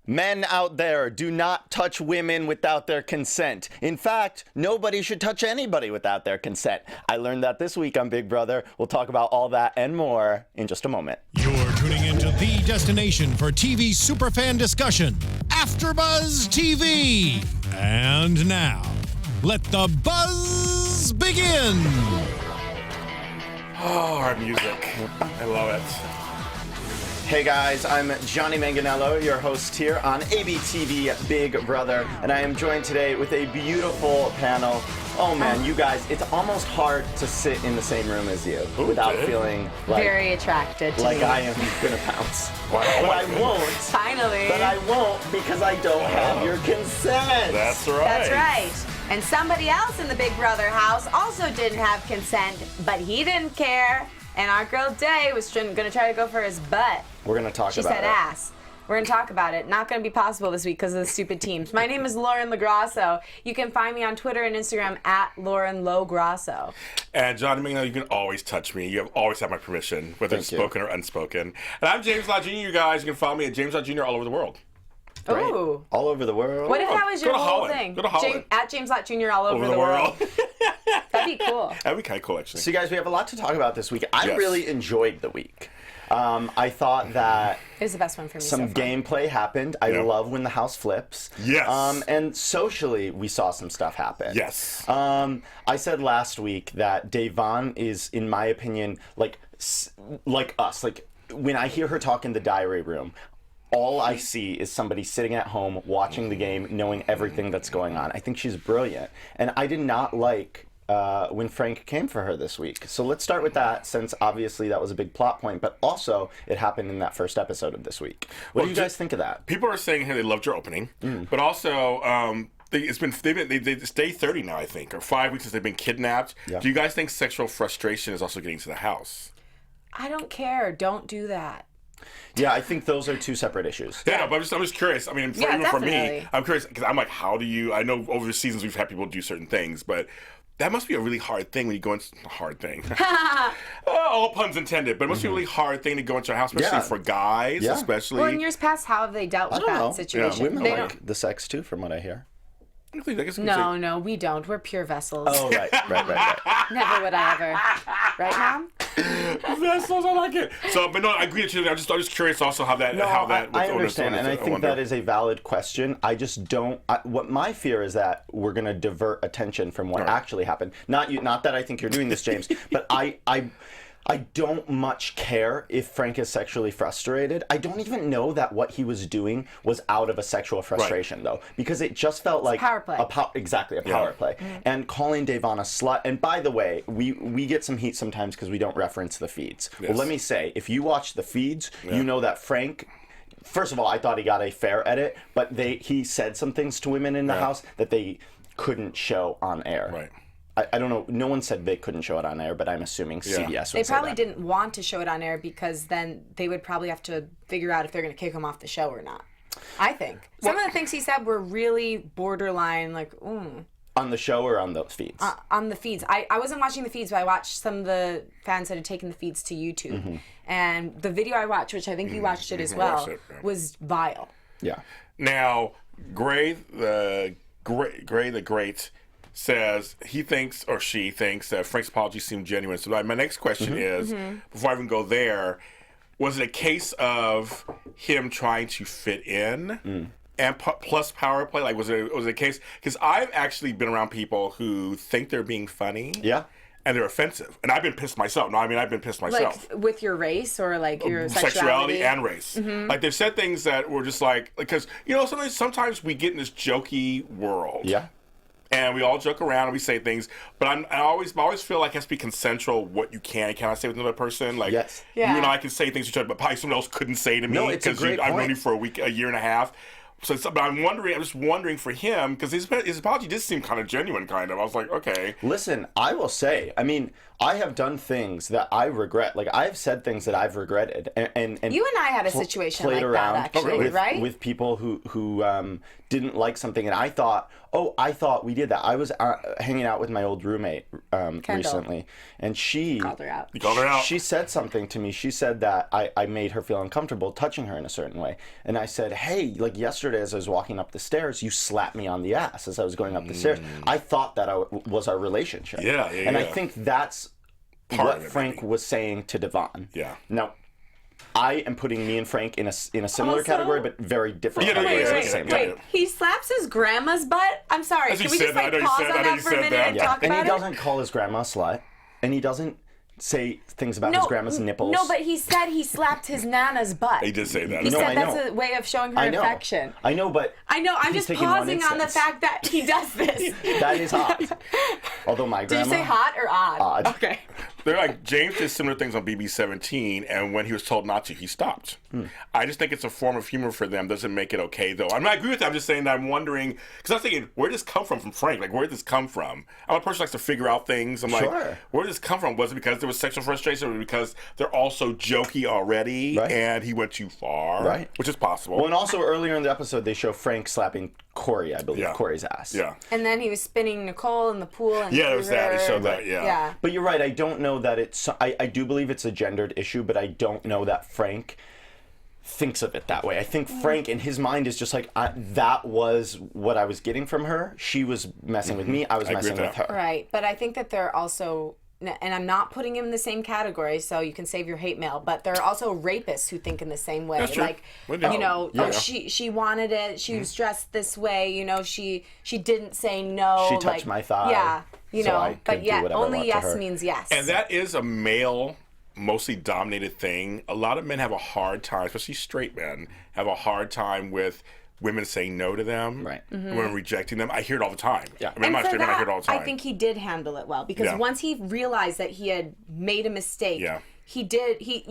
Men out there, do not touch women without their consent. In fact, nobody should touch anybody without their consent. I learned that this week on Big Brother. We'll talk about all that and more in just a moment. You're tuning into the destination for TV superfan discussion, AFTERBUZZ TV. And now, let the buzz begin. Oh, our music. I love it. Hey guys, I'm Jonny Manganello, your host here on ABTV Big Brother, and I am joined today with a beautiful panel. Oh man, you guys, it's almost hard to sit in the same room as you without feeling like, very attracted to like me. I am gonna pounce. Wow. But I won't. Finally. But I won't because I don't have your consent. That's right. That's right. And somebody else in the Big Brother house also didn't have consent, but he didn't care. And our girl Day was going to try to go for his butt. We're gonna talk She about said it. ass. We're going to talk about it. Not going to be possible this week because of the stupid teams. My name is Lauren LoGrasso. You can find me on Twitter and Instagram at Lauren LoGrasso. And Jonny Manganello, you can always touch me. You always have my permission, whether it's spoken or unspoken. And I'm James Lott Jr. You guys, you can follow me at James Lott Jr. all over the world. Great. Ooh. All over the world. What if that was your Go to whole Holland. thing? Go to Holland. At James Lott Jr. all over the world. That'd be cool. That'd be kind of cool, actually. So you guys, we have a lot to talk about this week. I Yes. really enjoyed the week. I thought that It was the best one for me some so far. gameplay happened. I love when the house flips. Yes. And socially, we saw some stuff happen. Yes. I said last week that Devon is, in my opinion, like us. Like, when I hear her talk in the diary room, all I see is somebody sitting at home watching the game, knowing everything that's going on. I think she's brilliant. And I did not like when Frank came for her this week. So let's start with that, since obviously that was a big plot point, but also it happened in that first episode of this week. What do you guys think of that? People are saying here they loved your opening, but also it's day 30 now, I think, or 5 weeks since they've been kidnapped. Yeah. Do you guys think sexual frustration is also getting to the house? I don't care. Don't do that. Yeah, I think those are two separate issues. Yeah, no, but I'm just curious. I mean, Yeah, even for me, definitely. I'm curious because I'm like, how do you? I know over the seasons we've had people do certain things, but that must be a really hard thing when you go into a hard thing. All puns intended, but it must be a really hard thing to go into a house, especially for guys, especially. Well, in years past, how have they dealt I with don't that know. situation? Women They like the sex too, from what I hear. I guess we can No, we don't. We're pure vessels. Oh, right. Never would I ever. Right, Mom? say, vessels, I like it. So, but no, I agree with you. I'm just curious also how that. I understand, and I think that is a valid question. I just don't. What my fear is that we're going to divert attention from what actually happened. Not that I think you're doing this, James, but I don't much care if Frank is sexually frustrated. I don't even know that what he was doing was out of a sexual frustration, though, because it just felt like power play. Exactly, a power play. And calling Devon a slut. And by the way, we get some heat sometimes because we don't reference the feeds. Yes. Well, let me say, if you watch the feeds, you know that Frank. First of all, I thought he got a fair edit, but he said some things to women in the house that they couldn't show on air. Right. I don't know. No one said they couldn't show it on air, but I'm assuming CBS would They say probably that. didn't want to show it on air because then they would probably have to figure out if they're going to kick him off the show or not. I think. Some of the things he said were really borderline, like, On the show or on those feeds? on the feeds. I wasn't watching the feeds, but I watched some of the fans that had taken the feeds to YouTube. And the video I watched, which I think you watched it as well, watched it, yeah. was vile. Yeah. Now, Gray the Great says he thinks or she thinks that Frank's apology seemed genuine. So my next question is, before I even go there, was it a case of him trying to fit in and plus power play? Like, was it a case? Because I've actually been around people who think they're being funny. Yeah. And they're offensive. And I've been pissed myself. No, I mean, I've been pissed myself. Like with your race or like your Sexuality and race. Like, they've said things that were just like, because, you know, sometimes we get in this jokey world. Yeah. And we all joke around and we say things, but I always feel like it has to be consensual what you can and cannot say with another person. Like, Yes. you and I can say things to each other, but probably someone else couldn't say to me No, it's a great I've known point. you for a year and a half. So, but I'm just wondering for him, because his apology did seem kind of genuine, kind of. I was like, okay. Listen, I will say, I mean, I have done things that I regret. Like, I've said things that I've regretted. And You and I had a situation played like around that, actually, with, right? with people who didn't like something, and I thought, oh, I thought we did that. I was hanging out with my old roommate recently, and she Called her out. You called her out. She said something to me. She said that I made her feel uncomfortable touching her in a certain way. And I said, hey, like yesterday as I was walking up the stairs, you slapped me on the ass as I was going up the stairs. I thought that was our relationship. Yeah. And I think that's what Frank was saying to Devon. Yeah. Now, I am putting me and Frank in a similar Also- category, but very different Yeah, no, categories yeah, at the same time. Wait, he slaps his grandma's butt? I'm sorry. As you Can we said just that, I know you pause said on that, I know that you for a said minute that. and Yeah, talk and he about it? doesn't call his grandma a slut, and he doesn't say things about his grandma's nipples. No, but he said he slapped his nana's butt. He did say that. He No, said I that's know. a way of showing her I know. affection. I know, but I know. I'm he's just taking one pausing on the instance. fact that he does this. That is hot. Although my Did grandma. you say hot or odd? Odd. Okay. They're like, James did similar things on BB-17, and when he was told not to, he stopped. I just think it's a form of humor for them. Doesn't make it okay, though. I mean, I agree with that. I'm just saying that I'm wondering, because I'm thinking, where did this come from Frank? Like, where did this come from? I'm a person who likes to figure out things. I'm like, Sure. where did this come from? Was it because there was sexual frustration, or because they're all so jokey already, Right. and he went too far? Right. Which is possible. Well, and also earlier in the episode, they show Frank slapping Corey, I believe, Yeah. Corey's ass. Yeah. And then he was spinning Nicole in the pool. And Yeah, there threw was that. He her. showed that, yeah. Yeah. But you're right. I don't know that it's. I do believe it's a gendered issue, but I don't know that Frank thinks of it that way. I think Frank, in his mind, is just like, that was what I was getting from her. She was messing with me. I was I agree messing with with that. her. Right, but I think that there are also, and I'm not putting him in the same category, so you can save your hate mail, but there are also rapists who think in the same way. That's true. Like, We know. you know, Yeah. oh, she wanted it, she was dressed this way, you know, she didn't say no. She touched like, my thigh, Yeah, you so know, I could but do yeah, whatever I only want to yes her. means yes. And that is a male, mostly dominated thing. A lot of men have a hard time, especially straight men, have a hard time with women saying no to them, Right. women rejecting them. I hear it all the time. Yeah. I mean, I'm not for straight man, I hear that, it all the time. I think he did handle it well because Yeah. once he realized that he had made a mistake, Yeah. you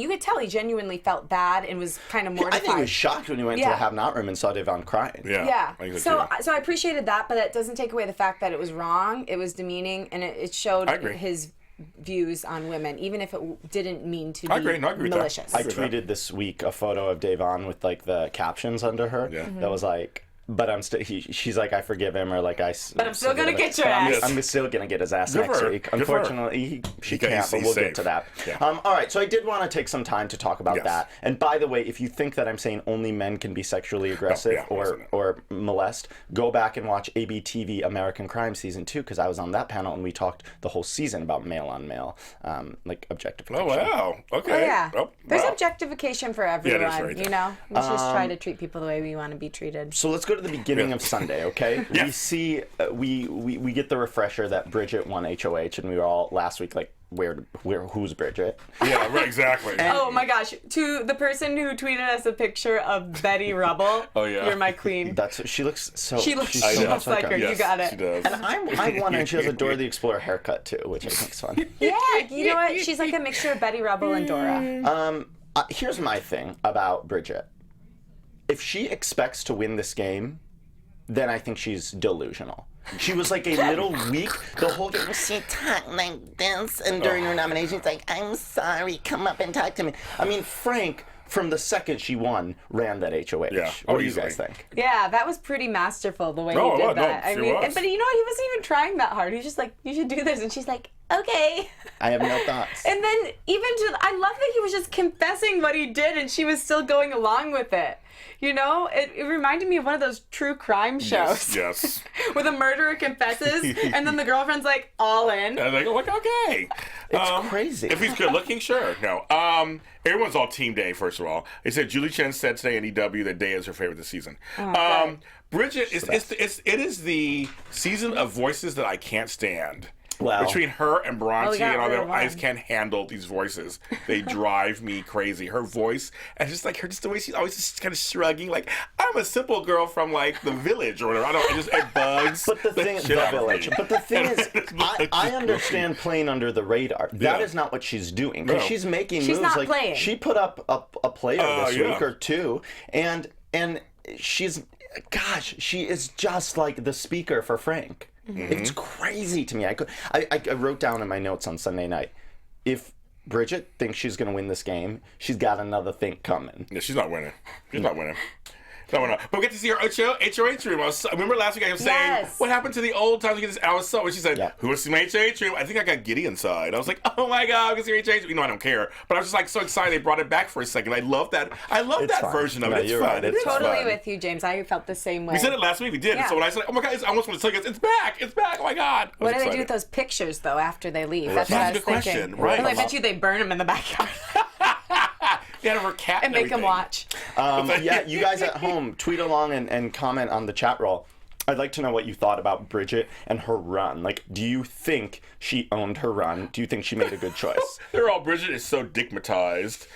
could tell he genuinely felt bad and was kind of I mortified. think he was shocked when he went to Yeah. the have-not room and saw Devon crying. yeah. Yeah. I think So too. I appreciated that, but that doesn't take away the fact that it was wrong. It was demeaning, and it showed I agree. his views on women, even if it didn't mean to be I agree. No, I agree with that. malicious. I tweeted this week a photo of Devon with like the captions under her. Yeah. That was like, but I'm still. She's like, I forgive him, or like But I'm still gonna get your I'm, ass. I'm still gonna get his ass Good for next her. week. Good for her. Unfortunately, she Because can't. But he's we'll safe. get to that. Yeah. All right. So I did want to take some time to talk about Yes. that. And by the way, if you think that I'm saying only men can be sexually aggressive yeah, wasn't it? or molest, go back and watch ABTV American Crime season 2 because I was on that panel and we talked the whole season about male on male, like objectification. Oh, wow. Okay. Oh, yeah. Oh, There's wow. objectification for everyone, right you there. know? We should just try to treat people the way we want to be treated. So let's go to the beginning of Sunday, okay? Yeah. We see, we get the refresher that Bridget won HOH, and we were all last week like, who's Bridget? Yeah, right, exactly. Oh my gosh, to the person who tweeted us a picture of Betty Rubble, Oh, yeah. you're my queen. She looks so. She looks she's so so much like her. Yes, You got it. She does. And I'm wondering, she has a Dora the Explorer haircut too, which I think is fun. Yeah, you know what? She's like a mixture of Betty Rubble and Dora. Here's my thing about Bridget. If she expects to win this game, then I think she's delusional. She was like a little weak the whole game. She talked like this, and during her nomination, it's like, I'm sorry, come up and talk to me. I mean, Frank, from the second she won, ran that HOH. Yeah. What Oh, do you easily. guys think? Yeah, that was pretty masterful the way No, he it did was. No, that. I she mean, was. but you know what? He wasn't even trying that hard. He's just like, you should do this, and she's like, okay. I have no thoughts. And then I love that he was just confessing what he did, and she was still going along with it. You know, it reminded me of one of those true crime shows. Yes. Where the murderer confesses, and then the girlfriend's like all in. And they go like, okay. It's crazy. If he's good looking, sure. No. Everyone's all Team Day, first of all. They said Julie Chen said today in EW that Day is her favorite this season. Bridget, it is the season of voices that I can't stand. Well, Between her and Bronte got and all rid them, of I one. just can't handle these voices. They drive me crazy. Her voice, and just like her, just the way she's always just kind of shrugging, like I'm a simple girl from like the village or whatever. I don't. It bugs. But the thing, shit out the of me. village. But the thing And is, it bugs I me. understand playing under the radar. That is Yeah. not what she's doing. Because No. she's making She's moves. not Like playing. she put up a player this yeah. week or two, and she's, gosh, she is just like the speaker for Frank. It's crazy to me. I wrote down in my notes on Sunday night, if Bridget thinks she's going to win this game, she's got another thing coming. Yeah, she's not winning. She's not winning. No, we're not. But we get to see her HOH room. I remember last week I was saying, Yes. what happened to the old times? I was so, and she said, Yeah. who wants to see my HOH room? I think I got giddy inside. I was like, oh my God, I'm going to see your HOH room. You know, I don't care. But I was just like so excited they brought it back for a second. I love that. I love It's that fun. version of No, it. It's you're fun. right. It's Totally fun. with you, James. I felt the same way. We said it last week. We did. Yeah. So when I said, oh my God, I almost want to tell you guys, it's back. It's back. Oh my God. I was What do they do excited. with those pictures, though, after they leave? That's what I That's was a good thinking. question. Right. Well, I bet you they burn them in the backyard They had her cat and make them everything. watch. Yeah, you guys at home, tweet along and comment on the chat roll. I'd like to know what you thought about Bridget and her run. Like, do you think she owned her run? Do you think she made a good choice? They're all, Bridget is so digmatized.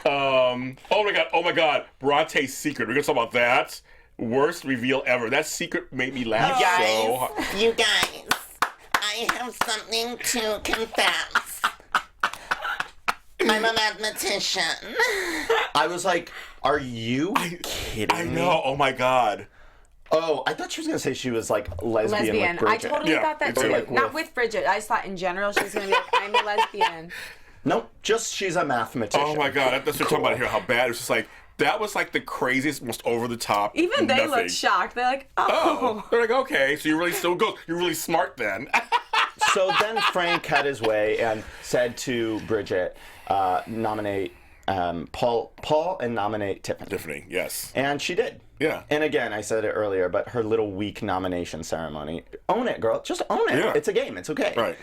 Oh my God, Bronte's secret. We're gonna talk about that. Worst reveal ever. That secret made me laugh so hard. You guys, I have something to confess. I'm a mathematician. I was like, are you kidding I me? know. Oh my God. Oh, I thought she was going to say she was like lesbian Lesbian. with I Bridget. totally Yeah, thought that me too. too. Like Not with- with Bridget. I just thought in general she was going to be like, I'm a lesbian. Nope, just she's a mathematician. Oh my God. That's what we're talking about here. How bad. It was just like, that was like the craziest, most over the top. Even they nothing. looked shocked. They're like, Oh, oh. they're like, okay, so you really still go. You're really smart then. So then Frank had his way and said to Bridget, nominate Paul and nominate Tiffany. Tiffany, yes. And she did. Yeah. And again, I said it earlier, but her little weak nomination ceremony. Own it, girl. Just own it. Yeah. It's a game. It's okay. Right.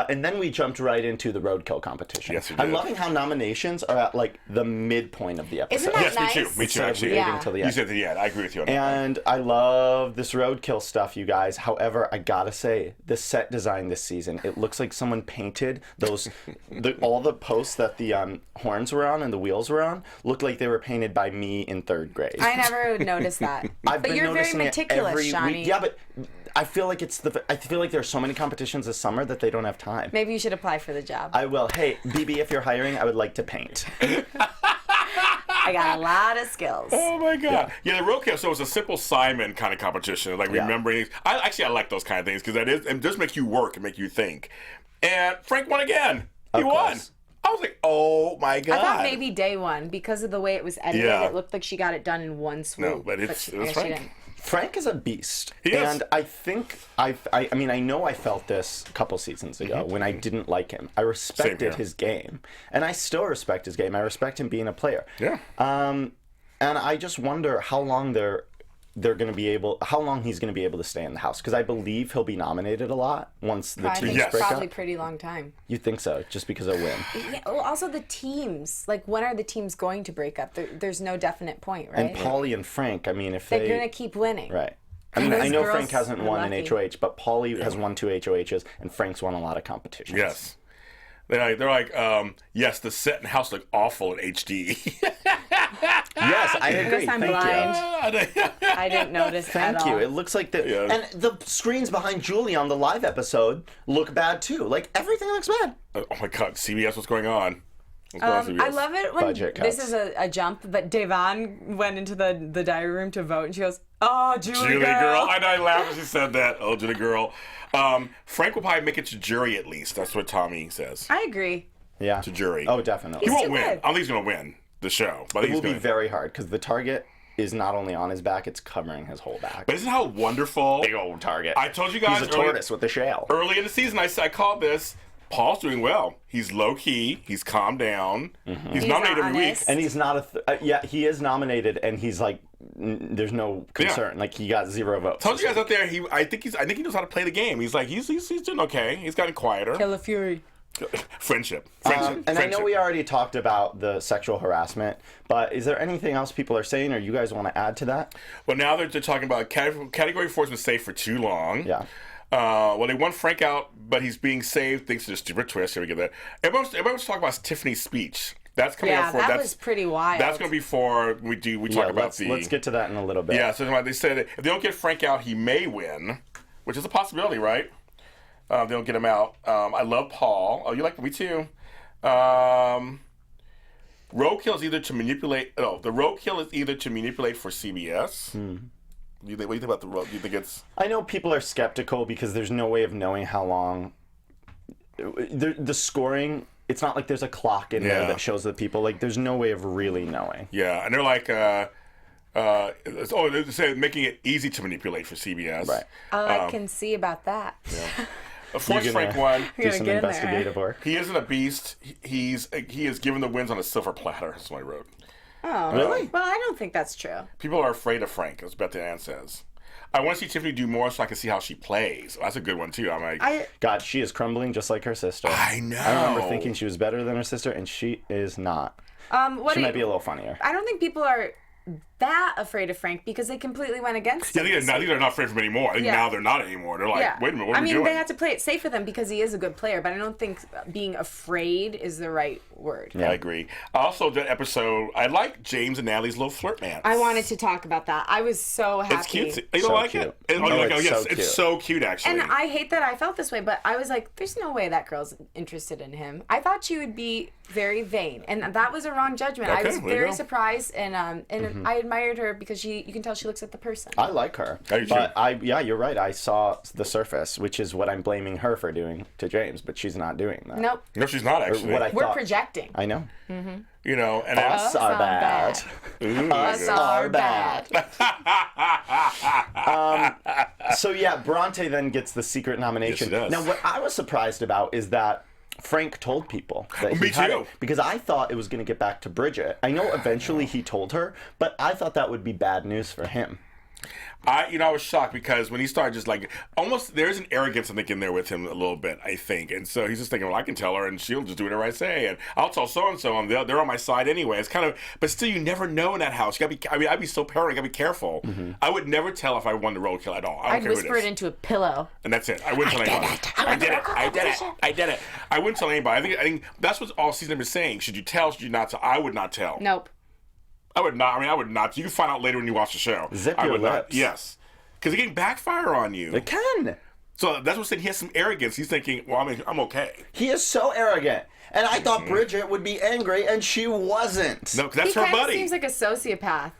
And then we jumped right into the Roadkill competition. Yes, we I'm did. loving how nominations are at like the midpoint of the episode. Isn't that Yes, nice? me too. Me too, Instead of actually. waiting Yeah. till the You end. said the end. I agree with you on that. And I love this Roadkill stuff, you guys. However, I gotta say, the set design this season, it looks like someone painted those, all the posts that the horns were on and the wheels were on, looked like they were painted by me in 3rd grade. I never would notice that. I've But been you're very noticing it meticulous, every Johnny. week. Yeah, but I feel like I feel like there's so many competitions this summer that they don't have time. Maybe you should apply for the job. I will. Hey, BB, if you're hiring, I would like to paint. I got a lot of skills. Oh my God! Yeah, the Roadkill. So it's a simple Simon kind of competition, like Yeah. remembering. I like those kind of things because it does make you work and make you think. And Frank won again. He Of won. course. I was like, oh my God! I thought maybe day one, because of the way it was edited, Yeah. it looked like she got it done in one swoop. No, but it was I guess she Frank. didn't. Frank is a beast. He is. And I think I mean I know I felt this a couple seasons ago when I didn't like him. I respected here. his game. And I still respect his game. I respect him being a player. Yeah. And I just wonder how long how long he's going to be able to stay in the house, because I believe he'll be nominated a lot once the I think teams Yes. break probably up. pretty long time. You think so? Just because of win. Yeah, well, also the teams. Like, when are the teams going to break up? There's no definite point, right? And Paulie and Frank, I mean, if They're they going to keep winning. right. I mean, Those I know girls Frank hasn't are won an lucky. HOH, but Paulie has won 2 HOHs, and Frank's won a lot of competitions. Yes. They're like, yes, the set and house look awful in HD. Yes, I agree. guess I'm Thank blind. you. I didn't notice Thank at you. all. It looks like the Yeah. and the screens behind Julie on the live episode look bad too. Like everything looks bad. Oh my God, CBS, what's going on? What's going on, CBS? I love it when Budget this cuts. is a jump, but Devon went into the diary room to vote, and she goes, "Oh, Julie, Julie girl." girl. I laughed when she said that. Oh, Julie girl. Frank will probably make it to jury at least. That's what Tommy says. I agree. Yeah. To jury. Oh, definitely. He He's won't too win. good. I don't think he's going to win the show. But I It think will he's be going to. very hard because the target is not only on his back; it's covering his whole back. But isn't how wonderful? Big old target. I told you guys He's a tortoise with a shell. early in the season, I called this. Paul's doing well. He's low key. He's calmed down. He's nominated every week. honest. And he's not yeah, he is nominated, and he's like, there's no concern. Like he got 0 votes. Told you guys out there. I think he knows how to play the game. He's like he's doing okay. He's gotten quieter. Kill a Fury. Friendship. And I know we already talked about the sexual harassment, but is there anything else people are saying, or you guys want to add to that? Well, now they're talking about category 4's been safe for too long. Yeah. Well, they want Frank out, but he's being saved thanks to the stupid twist. Here we get that. Everyone was talking about Tiffany's speech. That's coming Yeah, up for that that's was pretty wild. That's going to be for we talk Yeah, about let's get to that in a little bit. Yeah. So they said that if they don't get Frank out, he may win, which is a possibility, right? They don't get him out. I love Paul. Oh, you like me too. Roadkill is either to manipulate. Oh, the roadkill is either to manipulate for CBS. What do you think about the road? Do you think it's? I know people are skeptical because there's no way of knowing how long. The scoring, it's not like there's a clock in there Yeah. that shows the people. Like, there's no way of really knowing. Yeah, and they're like, They say making it easy to manipulate for CBS. Right. I can see about that. Of course, Frank won. Do some get in there. investigative work. He isn't a beast. He is given the wins on a silver platter. That's what I wrote. Oh, Really? Well, I don't think that's true. People are afraid of Frank. That's what Beth Ann says. I want to see Tiffany do more so I can see how she plays. That's a good one too. I'm like, God, she is crumbling just like her sister. I know. I remember thinking she was better than her sister, and she is not. What She might be a little funnier. I don't think people are that afraid of Frank because they completely went against Yeah, him. I think they're not afraid of him anymore. I think Yeah. now they're not anymore. They're like, wait a minute, what are we doing? they have to play it safe with him because he is a good player, but I don't think being afraid is the right word. I agree. Also, that episode, I like James and Natalie's little flirt man. I wanted to talk about that. I was so happy. It's cute. You don't So like cute. it? Oh, it's so cute. It's so cute, actually. And I hate that I felt this way, but I was like, there's no way that girl's interested in him. I thought she would be very vain, and that was a wrong judgment. I Okay, was there you very go. surprised, and I admired her because you can tell she looks at the person. I like her. I do too. But you're right. I saw the surface, which is what I'm blaming her for doing to James, but she's not doing that. Nope. No, she's not, actually. What I We're thought. projecting. I know. You know, and Us are bad. Us are bad. So yeah, Bronte then gets the secret nomination. Yes, he does. Now, what I was surprised about is that Frank told people that he Me had too. it, because I thought it was going to get back to Bridget. I know eventually he told her, but I thought that would be bad news for him. I was shocked because when he started just like almost there's an arrogance I think in there with him a little bit, I think, and so he's just thinking, well, I can tell her and she'll just do whatever I say, and I'll tell so and so, and they're on my side anyway. It's kind of, but still, you never know in that house. You gotta be. I mean, I'd be so paranoid. I gotta be careful. I would never tell if I won the roadkill at all. I don't I'd care who whisper it is. into a pillow. And that's it. I wouldn't tell anybody. I did it. I did it. I wouldn't tell anybody. I think that's what all season is saying. Should you tell? Should you not tell? I would not tell. Nope. I would not. I mean, I would not. You can find out later when you watch the show. Zip I your would not. lips. Yes. Because it can backfire on you. It can. So that's what saying he has some arrogance. He's thinking, well, I'm okay. He is so arrogant. And I thought Bridget would be angry, and she wasn't. No, because that's He her kind of buddy. seems like a sociopath.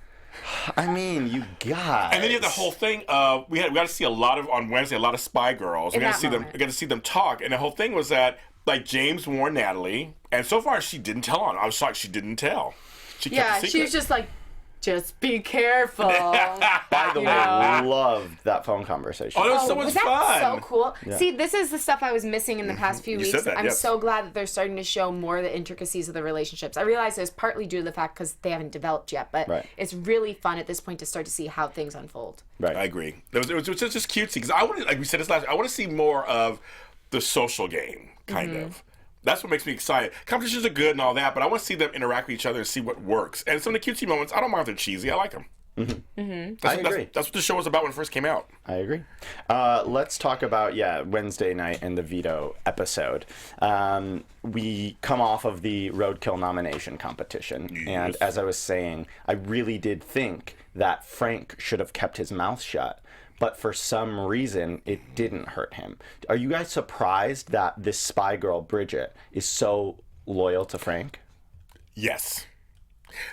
I mean, you guys. And then you have the whole thing of we got to see on Wednesday a lot of Spy Girls. We In got to that see them. moment. We got to see them talk. And the whole thing was that like James warned Natalie, and so far she didn't tell on. I was shocked she didn't tell. She kept Yeah, the secret. she was just like, just be careful. By the way, loved that phone conversation. Oh, that was so was much that fun. so cool? See, this is the stuff I was missing in the past few You weeks. said that, I'm yes. so glad that they're starting to show more of the intricacies of the relationships. I realize it's partly due to the fact because they haven't developed yet, but Right. it's really fun at this point to start to see how things unfold. Right. I agree. It was just cutesy because I want to, like we said this last. I want to see more of the social game, kind of. That's what makes me excited. Competitions are good and all that, but I want to see them interact with each other and see what works. And some of the cutesy moments, I don't mind if they're cheesy. I like them. I agree. That's what the show was about when it first came out. I agree. Let's talk about, Wednesday night and the veto episode. We come off of the Roadkill nomination competition. And as I was saying, I really did think that Frank should have kept his mouth shut. But for some reason, it didn't hurt him. Are you guys surprised that this spy girl, Bridget, is so loyal to Frank? Yes.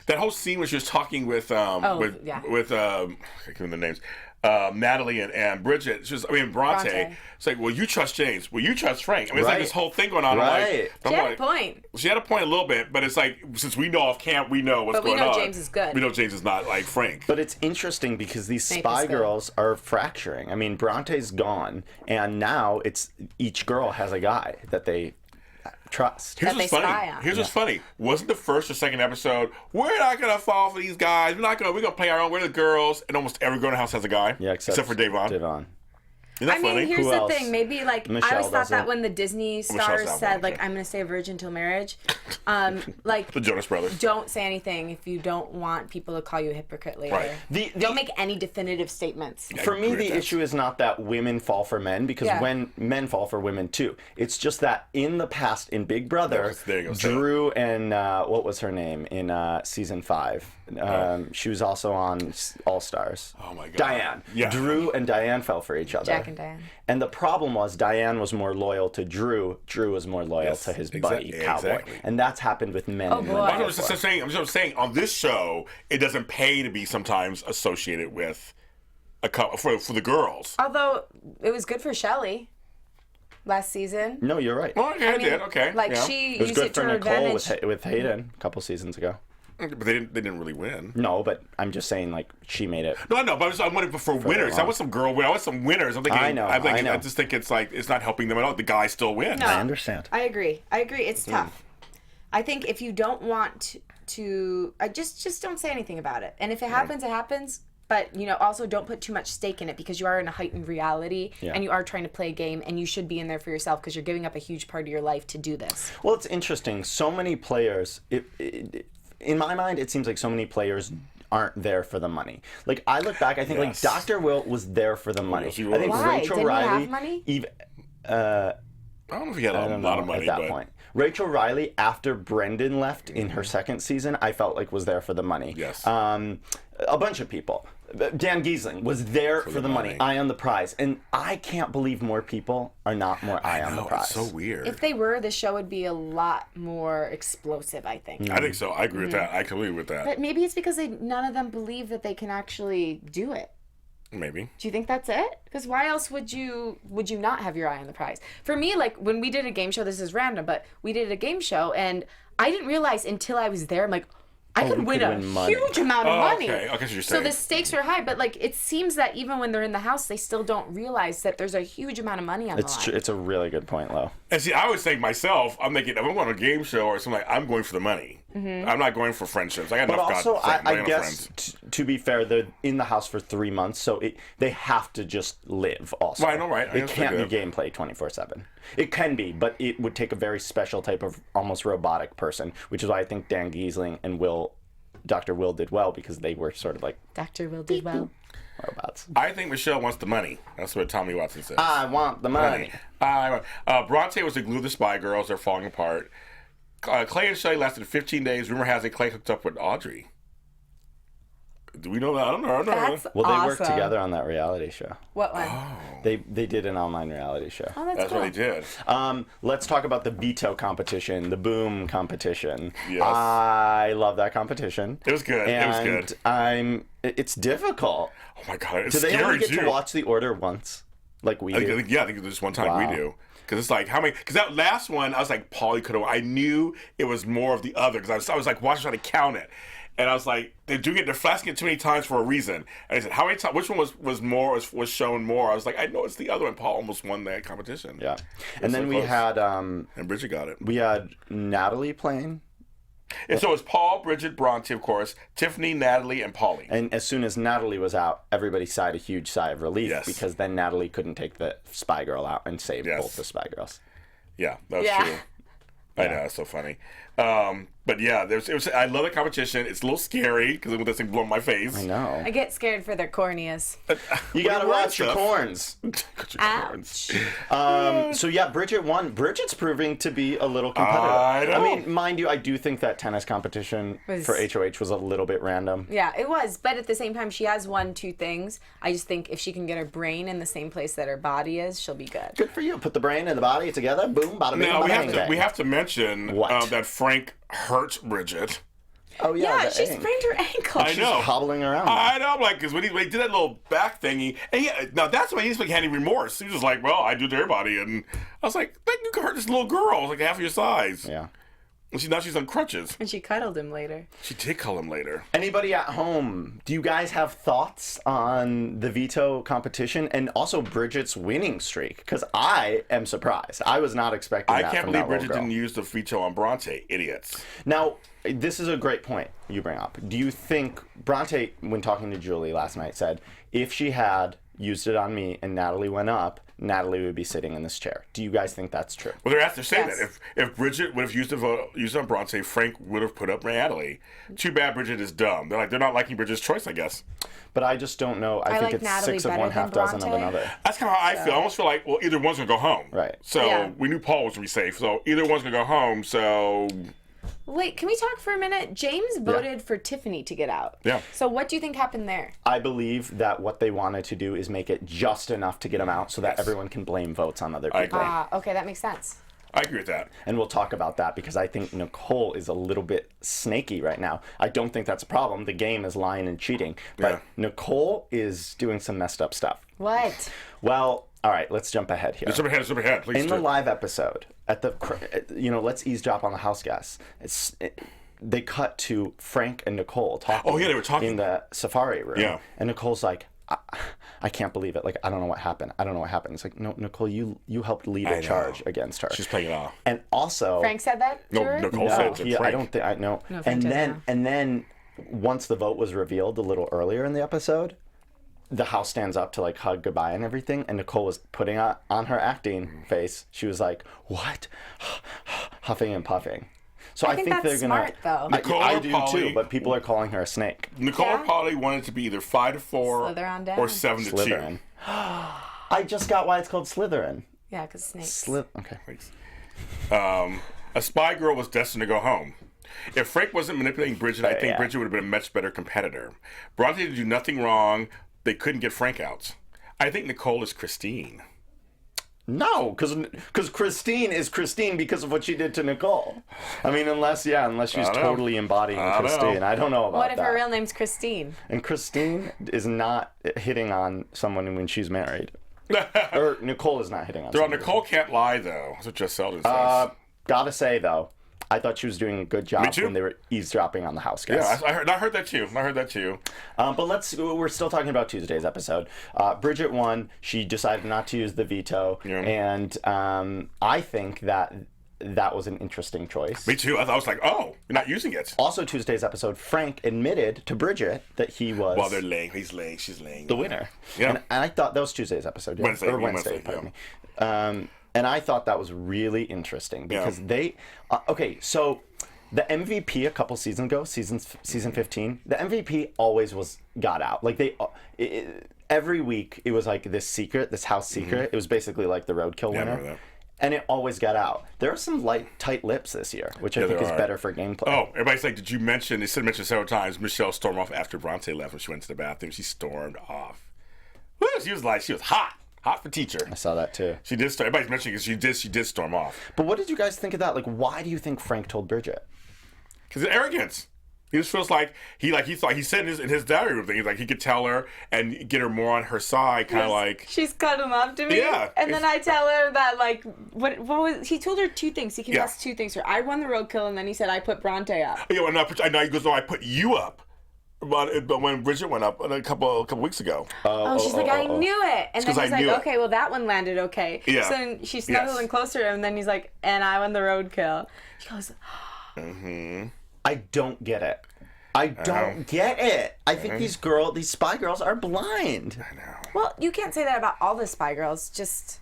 That whole scene was just talking with I can't remember the names. Natalie and Bridget. Bronte. Bronte. It's like, well, you trust James. Well, you trust Frank. I mean, it's like Right. this whole thing going on. Right. I'm She had a like, point. she had a point a little bit, but it's like, since we know off camp, we know what's But we going know on. James is good. We know James is not like Frank. But it's interesting because these Snape spy is good. girls are fracturing. I mean, Bronte's gone, and now it's each girl has a guy that they trust. Here's that what's they funny. spy on. Here's what's funny. Wasn't the first or second episode, we're not going to fall for these guys. We're gonna play our own. We're the girls. And almost every girl in the house has a guy. Yeah, except for Davon. Devon. Isn't that I mean, funny? here's Who the else? thing. Maybe I Michelle always thought doesn't. that when the Disney Michelle's stars that said, one, like, yeah. I'm going to stay a virgin till marriage, like, The Jonas Brothers. don't say anything if you don't want people to call you a hypocrite later. Right. Don't make any definitive statements. For me, agree with the that. issue is not that women fall for men, because Yeah. when men fall for women too. It's just that in the past, in Big Brother, There you go, Drew and what was her name in season 5? She was also on All Stars. Oh my God. Diane. Yeah. Drew and Diane fell for each other. Jack and Diane. And the problem was Diane was more loyal to Drew. Drew was more loyal Yes, to his buddy, Cowboy. exactly. And that's happened with men. and boy. women I'm before. just saying, on this show, it doesn't pay to be sometimes associated with a couple for the girls. Although, it was good for Shelley last season. No, you're right. Well, okay, I did. Okay. Like, yeah. she It was used good it to for her Nicole advantage. with Hayden a couple seasons ago. But they didn't really win. No, but I'm just saying, like, she made it. No, I know, but I'm wondering for winners. I want some girl win. I want some winners. I'm thinking. I know. I just think it's like it's not helping them at all. The guys still win. No. I understand. I agree. It's tough. I think if you don't want to, just don't say anything about it. And if it happens, it happens. But, also don't put too much stake in it because you are in a heightened reality and you are trying to play a game and you should be in there for yourself because you're giving up a huge part of your life to do this. Well, it's interesting. So many players, in my mind, it seems like so many players aren't there for the money. Like, I look back, I think, like, Dr. Will was there for the money. Yes, he I think was. Why? Rachel Didn't he Riley... have money? I don't know if he had a lot of money, at that but point. Rachel Riley, after Brendan left in her second season, I felt like was there for the money. Yes. A bunch of people. Dan Giesling was there for the money. Eye on the prize. And I can't believe more people are not more eye on the prize. It's so weird. If they were, the show would be a lot more explosive, I think. I think so. I agree with that. I completely agree with that. But maybe it's because none of them believe that they can actually do it. Maybe. Do you think that's it? Because why else would you not have your eye on the prize? For me, like when we did a game show, this is random, but we did a game show and I didn't realize until I was there, I'm like, I could win a huge amount of money. Okay, what you're So saying. the stakes are high, but like it seems that even when they're in the house, they still don't realize that there's a huge amount of money on the line. It's a really good point, Lo. And see, I always think myself, I'm thinking, if I'm on a game show or something, I'm going for the money. Mm-hmm. I'm not going for friendships. I got But enough also, friends. I guess, to be fair, they're in the house for 3 months, so they have to just live also. Right, I know, right. I It can't be understand gameplay 24/7. It can be, but it would take a very special type of almost robotic person, which is why I think Dan Giesling and Dr. Will did well, because they were sort of like Dr. Will did well. robots. I think Michelle wants the money. That's what Tommy Watson says. I want the money. Bronte was the glue of the Spy Girls. They're falling apart. Clay and Shelly lasted 15 days. Rumor has it Clay hooked up with Audrey. Do we know that? I don't know. That's Well, they worked awesome. together on that reality show. What one? They did an online reality show. Oh, that's That's cool. what they did. Let's talk about the Veto Competition, the Boom Competition. Yes. I love that competition. It was good. It was good. It's difficult. Oh my god, it's Do they scary only get too. to watch the order once, like we I do? think there's one time Wow. we do. Because it's like, how many? Because that last one, I was like, Paulie could have. I knew it was more of the other. Because I was like watching, trying to count it. And I was like, they're flasking it too many times for a reason. And I said, how many times? Which one was shown more? I was like, I know it's the other one. Paul almost won that competition. Yeah. And then so we close. had And Bridget got it. we had Natalie playing, And so it's Paul, Bridget, Bronte, of course, Tiffany, Natalie, and Paulie. and as soon as Natalie was out, everybody sighed a huge sigh of relief, Yes. because then Natalie couldn't take the spy girl out and save Yes. both the spy girls. Yeah, that was Yeah. true. I know, it's so funny. But yeah, I love the competition. It's a little scary because of this thing blowing my face. I know. I get scared for their corneas. You gotta What watch your stuff? corns. Got your corns. Ouch. So yeah, Bridget won. Bridget's proving to be a little competitive. I know. mean, mind you, I do think that tennis competition for HOH was a little bit random. Yeah, it was. But at the same time, she has won 2 things. I just think if she can get her brain in the same place that her body is, she'll be good. Good for you. Put the brain and the body together. Boom, bada bing, Now bada bang. we have to mention What? that Frank hurt Bridget. Oh yeah, Yeah, the she ink. sprained her ankle. I know. Hobbling around. I know, like, because when he did that little back thingy, and now that's why he's like had any remorse. He was just like, well, I do to everybody, and I was like, you can hurt this little girl, like half your size. Yeah. And now she's on crutches. And she cuddled him later. She did call him later. Anybody at home, do you guys have thoughts on the Veto Competition and also Bridget's winning streak? Because I am surprised. I was not expecting I that can't from believe that little Bridget girl. didn't use the veto on Bronte. Idiots. Now, this is a great point you bring up. Do you think Bronte, when talking to Julie last night, said if she had used it on me and Natalie went up, Natalie would be sitting in this chair? Do you guys think that's true? Well, they're saying Yes. that if Bridget would have used it on Bronte, Frank would have put up Natalie. Too bad Bridget is dumb. They're not liking Bridget's choice, I guess. But I just don't know. I think like it's Natalie 6 of better one, than half dozen of Bronte. another. That's kind of how I feel. I almost feel like, well, either one's gonna go home. Right. So Yeah. we knew Paul was gonna be safe. So either one's gonna go home. So Wait, can we talk for a minute? James voted for Tiffany to get out. Yeah. So what do you think happened there? I believe that what they wanted to do is make it just enough to get them out so that everyone can blame votes on other I people. agree. Okay, that makes sense. I agree with that. And we'll talk about that because I think Nicole is a little bit snaky right now. I don't think that's a problem. The game is lying and cheating. But Yeah. Nicole is doing some messed up stuff. What? Well, all right, let's jump ahead here. Jump ahead, please. In do. the live episode, at the let's eavesdrop on the house guests. they cut to Frank and Nicole talking. Oh, yeah, they were talking. in the safari room. Yeah. And Nicole's like, I can't believe it. Like, I don't know what happened. I don't know what happened. It's like, no, Nicole, you helped lead a charge against her. She's playing it off. And also, Frank said that to No, her? Nicole said it to Frank. I don't think I know. No, and Frank doesn't then know. and then once the vote was revealed a little earlier in the episode, the house stands up to like hug goodbye and everything, and Nicole was putting on her acting face. She was like, "What?" huffing and puffing. So I think that's they're smart, though. Nicole I or do Polly- too, but people are calling her a snake. Nicole Yeah. or Polly wanted to be either 5-4 Slither on down. or 7-2. Slytherin. I just got why it's called Slytherin. Yeah, because snakes. Okay. A spy girl was destined to go home. If Frank wasn't manipulating Bridget, I think Yeah. Bridget would have been a much better competitor. Bronte did do nothing wrong. They couldn't get Frank out. I think Nicole is Christine. No, because Christine is Christine because of what she did to Nicole. I mean, unless she's don't know. totally embodying I don't know. Christine. I don't know about What if that. her real name's Christine? And Christine is not hitting on someone when she's married. Or Nicole is not hitting on Girl, someone. Nicole can't lie, though. That's what Jess Selden says. Gotta say, though, I thought she was doing a good job too. when they were eavesdropping on the house Yeah, guests. I heard that too. But we're still talking about Tuesday's episode. Bridget won. She decided not to use the veto. Yeah. And I think that was an interesting choice. Me too. I was like, oh, you're not using it. Also, Tuesday's episode, Frank admitted to Bridget that he was Well, they're laying. He's laying. She's laying. the winner. Yeah. And I thought that was Tuesday's episode. Yeah. Wednesday, Or yeah, Wednesday, Wednesday, pardon me. And I thought that was really interesting because they... okay, so the MVP a couple seasons ago, season 15, the MVP always got out. Like, every week, it was like this house secret. It was basically like the Roadkill Yeah, I winner. remember that. And it always got out. There are some tight lips this year, which I think is there are. better for gameplay. Oh, everybody's like, did you mention, they said mentioned several times, Michelle stormed off after Bronte left when she went to the bathroom. She stormed off. Woo, she was hot. Hot for teacher. I saw that too. She did. Everybody's mentioning because she did storm off. But what did you guys think of that? Like, why do you think Frank told Bridget? Because of arrogance. He just feels like he said in his diary room thing. He's like he could tell her and get her more on her side, kind of like. She's cut him up to me. Yeah, And then I tell her that, like, what was... He told her two things. He confessed Yeah. two things. I won the roadkill, and then he said, I put Bronte up. Yeah, I know he goes, no, I put you up. But when Bridget went up a couple weeks ago. Oh, she's like, I knew it. And then 'cause he's I like, knew it. okay, well, that one landed okay. Yeah. So then she's snuggling Yes. closer to him, and then he's like, and I won the roadkill. He goes, I don't get it. I don't get it. I think these spy girls are blind. well, you can't say that about all the spy girls. Just,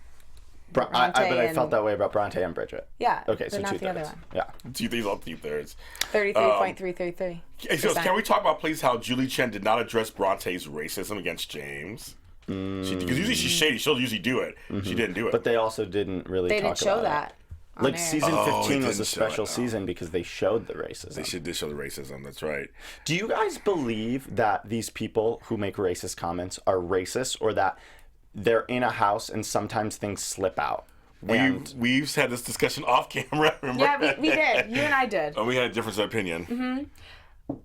But I Bronte felt and- that way about Bronte and Bridget. yeah. Okay, so but not two the other thirds. one. Yeah. 2/3. 33.333. Hey, so can we talk about, please, how Julie Chen did not address Bronte's racism against James? Because usually she's shady. She'll usually do it. She didn't do it. But they also didn't really They talk didn't show about that. it. on Like air. season Oh, 15 they was a didn't show it, special no. season because they showed the racism. they did show the racism. That's right. Do you guys believe that these people who make racist comments are racist, or that they're in a house and sometimes things slip out? We've had this discussion off camera. Remember? Yeah, we did. You and I did. And we had a difference of opinion.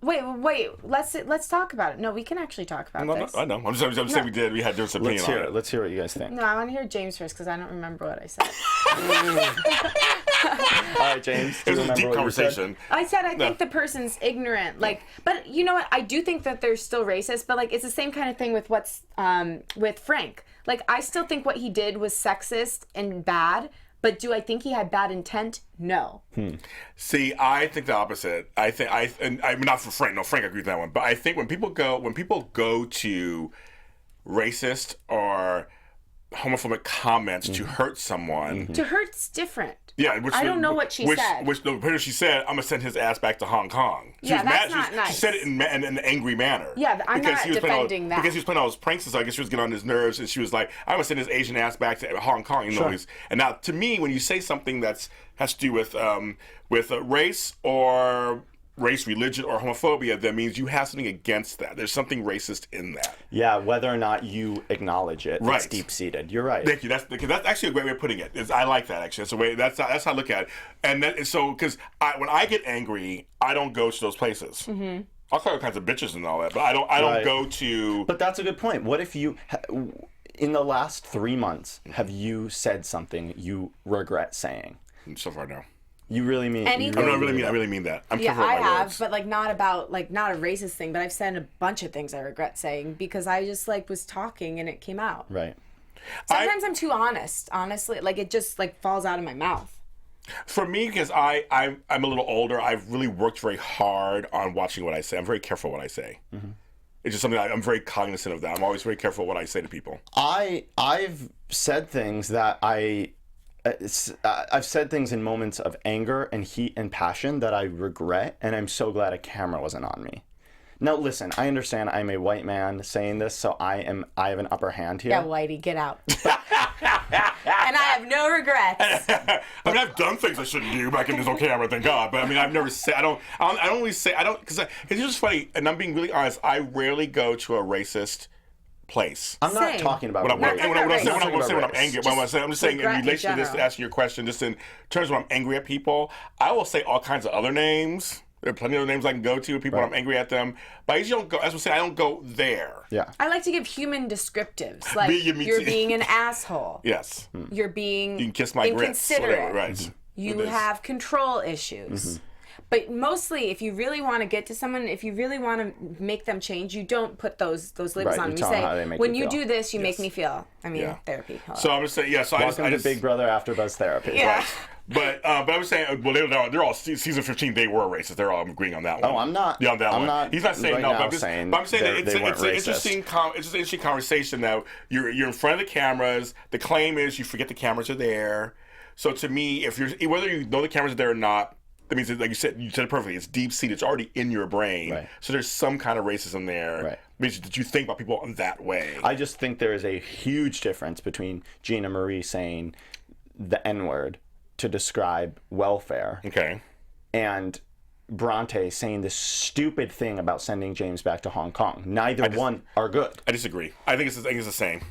Wait. Let's talk about it. No, we can actually talk about No, this. I know. I'm saying we did. We had different opinion Let's on hear it. it. Let's hear what you guys think. No, I want to hear James first because I don't remember what I said. All right, James. It Do was you a deep remember what you said? conversation. I said I think the person's ignorant. Like, but you know what? I do think that they're still racist. But like, it's the same kind of thing with what's with Frank. Like, I still think what he did was sexist and bad. But do I think he had bad intent? No. See, I think the opposite. And I'm not for Frank. No, Frank, I agree with that one. But I think when people go to racist or homophobic comments to hurt someone, To hurt's different. yeah, I don't know what she said. She said, "I'm gonna send his ass back to Hong Kong." She Yeah, was that's mad. not She nice. said it in an angry manner. Yeah, I'm not he was playing defending that. because he was playing all those pranks. So I guess she was getting on his nerves, and she was like, "I'm gonna send his Asian ass back to Hong Kong." You know, and now to me, when you say something has to do with race or race, religion, or homophobia, that means you have something against that. There's something racist in that. Yeah, whether or not you acknowledge it, it's Right. deep-seated. You're right. Thank you. That's actually a great way of putting it. I like that actually. That's a way. That's how I look at it. And because when I get angry, I don't go to those places. Mm-hmm. I'll call all kinds of bitches and all that, but I don't Right. go to. But that's a good point. What if you, in the last 3 months, have you said something you regret saying? So far, no. You really mean? Any- you I really mean mean that. I'm Yeah, careful with I my have, words. but like not about like not a racist thing. But I've said a bunch of things I regret saying because I just like was talking and it came out. Right. Sometimes I'm too honest. Honestly, like it just like falls out of my mouth. For me, because I'm a little older, I've really worked very hard on watching what I say. I'm very careful what I say. Mm-hmm. It's just something I'm very cognizant of that. I'm always very careful what I say to people. I've said things that I've said things in moments of anger and heat and passion that I regret, and I'm so glad a camera wasn't on me. Now, listen, I understand I'm a white man saying this, so I have an upper hand here. Yeah, Whitey, get out. And I have no regrets. I mean, I've done things I shouldn't do back in this old camera, thank God. But I mean, I've never said, I don't always say, because it's just funny, and I'm being really honest, I rarely go to a racist place. I'm not Same. talking about When I'm race. angry, I'm just saying in regret in relation to this, to general. ask your question, just in terms of when I'm angry at people, I will say all kinds of other names. There are plenty of names I can go to with people when I'm angry at them. But I usually don't go, as we say, I don't go there. Yeah. I like to give human descriptives. Like, Me you're too. being an asshole. Yes. You're being You can kiss my grits. inconsiderate. Whatever, right. You It is. have control issues. But mostly, if you really want to get to someone, if you really want to make them change, you don't put those labels Right, on you them. tell You them how they say, make when you you feel. do this, you Yes. make me feel. I mean, Yeah. therapy. Hello. So I'm just saying, yeah, so Welcome I to just Big Brother AfterBuzz Therapy. yeah. But I was saying, well, they're all season 15. They were racist. They're all agreeing on that one. Oh, I'm not. Yeah, on that I'm one. not He's not saying right no, now but I'm just saying that they weren't it's an racist. interesting, it's just an interesting conversation. That you're in front of the cameras. The claim is you forget the cameras are there. So to me, if you're whether you know the cameras are there or not, that means that, like you said it perfectly. It's deep seated. It's already in your brain. Right. So there's some kind of racism there. Right. Means that you think about people in that way. I just think there is a huge difference between Gina Marie saying the N-word to describe welfare Okay. and Bronte saying this stupid thing about sending James back to Hong Kong. Neither one are good. I disagree. I think it's the same.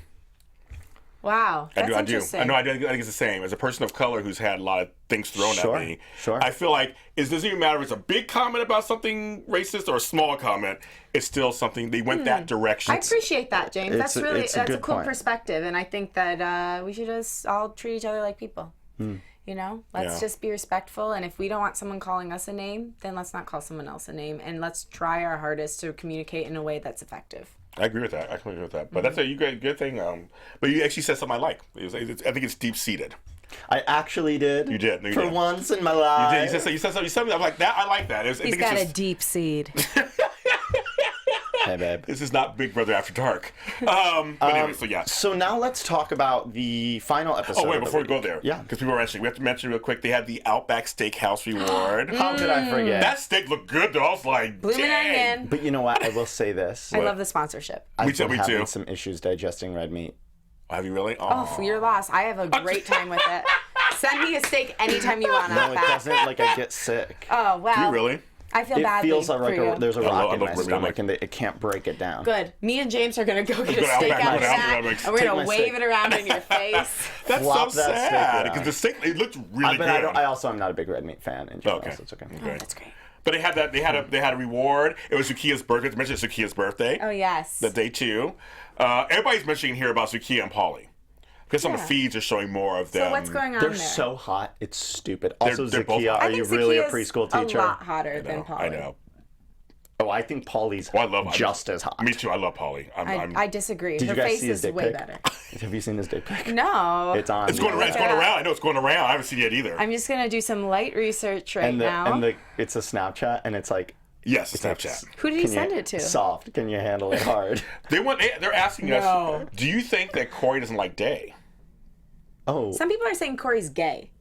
Wow. That's I do. interesting. I think it's the same. As a person of color who's had a lot of things thrown Sure, at me, sure. I feel like it doesn't even matter if it's a big comment about something racist or a small comment. It's still something they went that direction. I appreciate that, James. It's That's a a good cool point. perspective, and I think that we should just all treat each other like people. You know, let's Yeah. just be respectful, and if we don't want someone calling us a name, then let's not call someone else a name, and let's try our hardest to communicate in a way that's effective. I agree with that. I completely agree with that. But that's a good thing. But you actually said something I like. I think it's deep seated. I actually did. You did. No, you For did. once in my life. You said something. I'm like that. I like that. He's got a deep seed. Hey, babe. This is not Big Brother After Dark. But anyway, so yeah. So now let's talk about the final episode. Oh wait, of the before we go week. there, Yeah. because people are actually, we have to mention real quick. They had the Outback Steakhouse reward. How could I forget? That steak looked good though. I was like, Blooming dang. onion. But you know what? I will say this. I love the sponsorship. I've too, been me too. having some issues digesting red meat. Have you really? Oh, for your loss. I have a great time with it. Send me a steak anytime you want. No, it Outback. doesn't. Like, I get sick. Oh wow. Do you really? I feel It badly feels like for you. there's a I rock love in my red meat. stomach and it can't break it down. Good. Me and James are gonna go get a Go to steak Outback, out of go to that, Outback. and we're Take gonna my wave steak. it around in your face. That's Flop so that steak sad around. because the steak it looked really But good. I also am not a big red meat fan in general, Okay. so it's okay. Okay. That's great. But they had that. They had a reward. It was Zukia's birthday. They mentioned Zukia's birthday. Oh yes. The day too. Everybody's mentioning here about Zukia and Polly because some of the feeds are showing more of them. So what's going on They're there? so hot, it's stupid. Also, they're both Zakia, hot. are I you think really a Zakia's preschool teacher? A lot hotter than No, Polly. I know. Oh, I think Polly's Well, I love just as hot. Me too. I love Polly. I disagree. Did Her you guys face see his is dick way pic? better. Have you seen his dick pic? No. It's on. It's going around. It's going around. I know it's going around. I haven't seen it either. I'm just gonna do some light research right now. It's a Snapchat, and it's like. Yes, It's Snapchat. Who did he can send you- it to? Soft. Can you handle it hard? They're asking No. us. Do you think that Corey doesn't like Day? Oh. Some people are saying Corey's gay.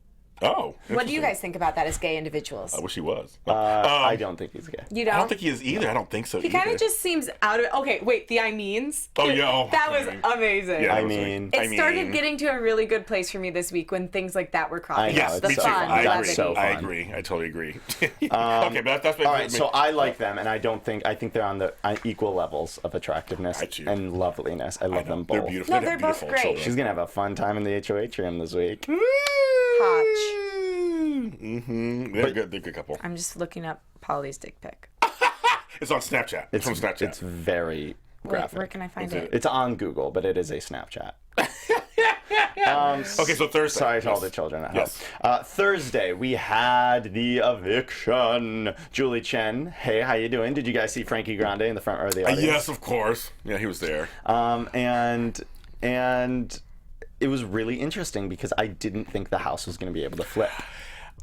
Oh. What do you interesting. guys think about that as gay individuals? I wish he was. I don't think he's gay. You I don't? don't think he is either. I don't think so. He kind of just seems out of it. Okay, wait, the I means? Oh, yeah. Oh, That was okay. amazing. Yeah, I it was mean- like- It started getting to a really good place for me this week when things like that were cropping I know, up. it's The me too. so fun, I the agree. levity. So I fun. agree. I totally agree. Okay, but that's All right, so I like them, and I think they're on the equal levels of attractiveness I do. and loveliness. I love them both. They're beautiful. No, They have they're both beautiful great. children. She's gonna have a fun time in the HOH room this week. Hotch. Mm-hmm. They're good. They're a good couple. I'm just looking up Polly's dick pic. It's on Snapchat. It's from Snapchat. It's very Wait, graphic. where can I find it? It's on Google, but it is a Snapchat. Okay, so Thursday. Sorry to all Yes. the children at Yes. home. Thursday, we had the eviction. Julie Chen, hey, how you doing? Did you guys see Frankie Grande in the front row of the audience? Yes, of course. Yeah, he was there. And it was really interesting because I didn't think the house was going to be able to flip.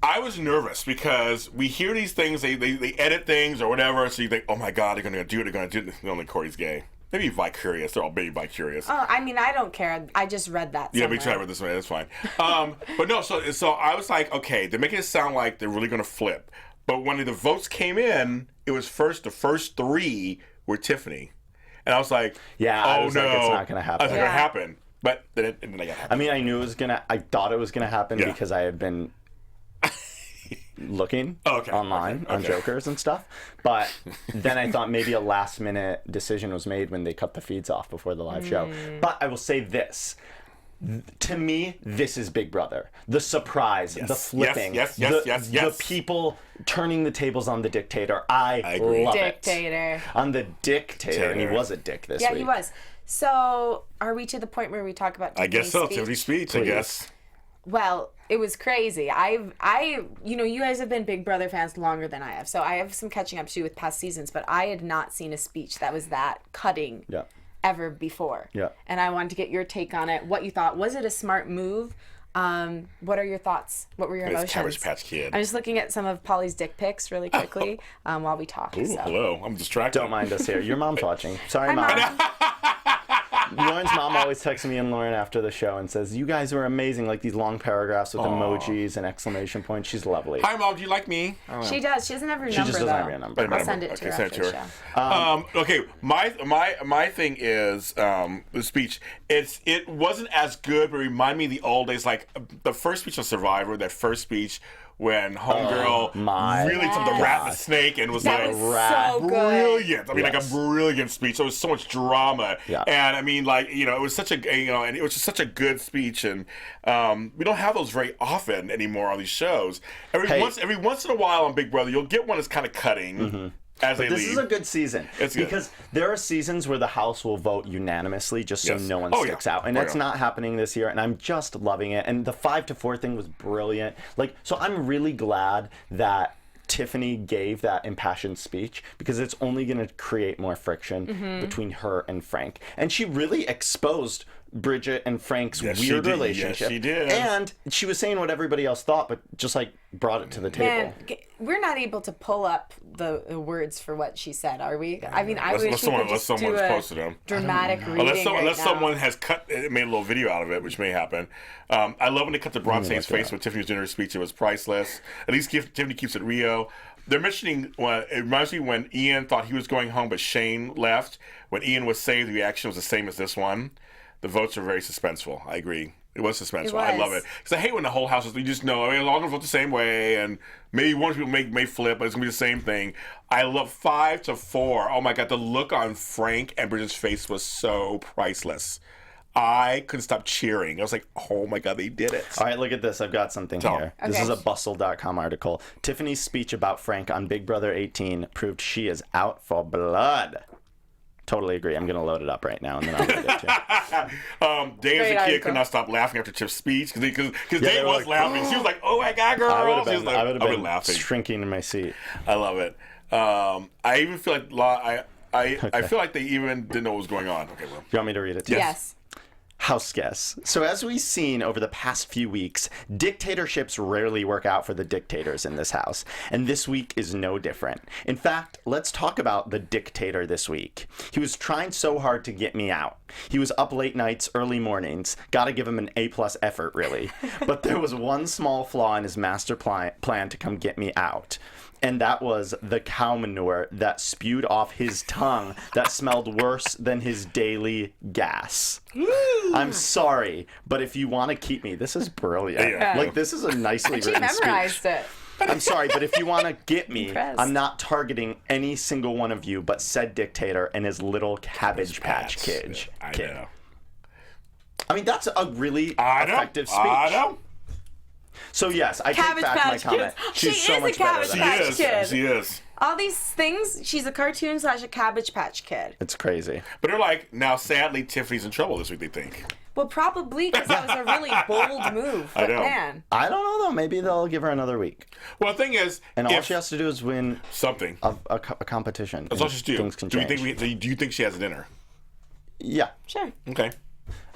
I was nervous because we hear these things, they edit things or whatever, so you think, oh my God, they're going to do it, they're going to do it. Only Corey's gay. Maybe vicarious. They're all maybe vicarious. Oh, I mean, I don't care. I just read that Yeah, somewhere. me too. I read this one. That's fine. But no, so I was like, okay, they're making it sound like they're really going to flip. But when the votes came in, it was the first three were Tiffany. And I was like, Yeah, oh I was no. like, it's not going to happen. It's not going to happen. But then it got I happened. mean, I thought it was going to happen Yeah. because I had been looking online on Okay. Jokers and stuff. But then I thought maybe a last minute decision was made when they cut the feeds off before the live show. But I will say this. To me, this is Big Brother. The surprise, the flipping, Yes. the people turning the tables on the dictator. I agree. love Dictator. it. On the dictator. And he Dictator. was a dick this Yeah, week. he was. So, are we to the point where we talk about I guess so. Tiffany's Tiffany's speech? speech, I guess. Well, it was crazy. You guys have been Big Brother fans longer than I have, so I have some catching up to do with past seasons. But I had not seen a speech that was that cutting Yeah. ever before. Yeah. And I wanted to get your take on it. What you thought? Was it a smart move? What are your thoughts? What were your It's emotions? Cabbage Patch Kid. I'm just looking at some of Polly's dick pics really quickly while we talk. Ooh, so. hello. I'm distracted. Don't mind us here. Your mom's watching. Sorry, Hi, Mom. Mom. Lauren's mom always texts me and Lauren after the show and says, you guys were amazing, like these long paragraphs with emojis and exclamation points. She's lovely. Hi, Mom. Do you like me? She does. She doesn't have her She number, just doesn't though. have your number. I'll send it to Okay, her send after it the to show. her. Okay, my thing is the speech. It wasn't as good, but it reminded me of the old days, like the first speech of Survivor. That first speech when Homegirl my really took the rat and the snake and was That like was so good. brilliant. I mean, like Yes. a brilliant speech. There was so much drama, Yeah. and I mean, like it was such a and it was just such a good speech, and we don't have those very often anymore on these shows. Every once in a while on Big Brother, you'll get one that's kind of cutting. As they This leave. is a good season It's good. because there are seasons where the house will vote unanimously just so Yes. no one Oh, yeah. sticks out, and Oh, that's yeah. not happening this year. And I'm just loving it. And the 5-4 thing was brilliant. Like, so I'm really glad that Tiffany gave that impassioned speech because it's only going to create more friction between her and Frank. And she really exposed Bridget and Frank's Yes, she weird did. relationship. Yes, she did. And she was saying what everybody else thought, but just like brought it to the table. Man, we're not able to pull up the words for what she said, are we? I mean, I wish we could unless just someone's do a posted them. dramatic reading Unless right someone now. has made a little video out of it, which may happen. I love when they cut to Bronte's face when Tiffany was doing her speech. It was priceless. At least Tiffany keeps it Rio. They're mentioning, it reminds me when Ian thought he was going home, but Shane left. When Ian was saved, the reaction was the same as this one. The votes are very suspenseful. I agree. It was suspenseful. It I love was. it. Because I hate when the whole house is, you just know, I mean, all going to vote the same way, and maybe one people may flip, but it's going to be the same thing. I love 5-4. Oh my God, the look on Frank and Bridget's face was so priceless. I couldn't stop cheering. I was like, oh my God, they did it. All right, look at this. I've got something Tell here. me. This is Okay. a bustle.com article. Tiffany's speech about Frank on Big Brother 18 proved she is out for blood. Totally agree. I'm going to load it up right now, and then I'll read it too. Dave as Great a kid article. could not stop laughing after Chip's speech because they Dave were was like, laughing. She was like, oh my God, girl. I would She was have like, been, I've been been laughing. shrinking in my seat. I love it. I even feel like I feel like they even didn't know what was going on. Okay, well. You want me to read it too? Yes. HouseGuests. So as we've seen over the past few weeks, dictatorships rarely work out for the dictators in this house, and this week is no different. In fact, let's talk about the dictator this week. He was trying so hard to get me out. He was up late nights, early mornings. Gotta give him an A+ effort, really. But there was one small flaw in his master plan to come get me out. And that was the cow manure that spewed off his tongue that smelled worse than his daily gas. I'm sorry, but if you want to keep me, this is brilliant. Yeah. Like, this is a nicely She written memorized speech. it. I'm sorry, but if you want to get me, Impressed. I'm not targeting any single one of you but said dictator and his little Cabbage Patch Kid. I know. I mean, that's a really I know. effective speech. I know. So yes, I Cabbage take back Patch my comment. Kids. She's She so is a much better Cabbage than She Patch that. is. Kid. She is. All these things, she's a cartoon / a Cabbage Patch Kid. It's crazy. But they're like, now sadly, Tiffany's in trouble this week, they think. Well, probably because that was a really bold move. But I know. man. I don't know, though. Maybe they'll give her another week. Well, the thing is, And all if she has to do is win something. a competition. That's all she's doing. Things can Do change. you think she has it in her? Yeah. Sure. Okay.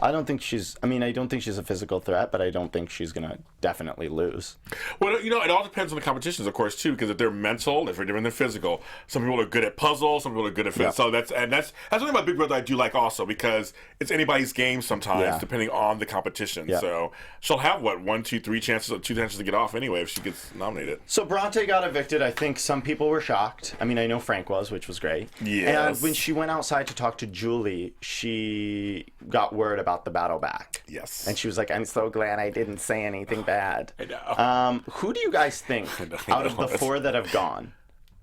I don't think she's a physical threat, but I don't think she's going to definitely lose. Well, it all depends on the competitions, of course, too, because if they're mental, if they're different than physical. Some people are good at puzzles, some people are good at physical. So that's something about Big Brother I do like also, because it's anybody's game sometimes, depending on the competition. Yeah. So she'll have, 2 chances to get off anyway if she gets nominated. So Bronte got evicted. I think some people were shocked. I mean, I know Frank was, which was great. Yes. And when she went outside to talk to Julie, she got word about the battle back. Yes. And she was like, I'm so glad I didn't say anything bad. I know. Who do you guys think, out of the 4 that have gone,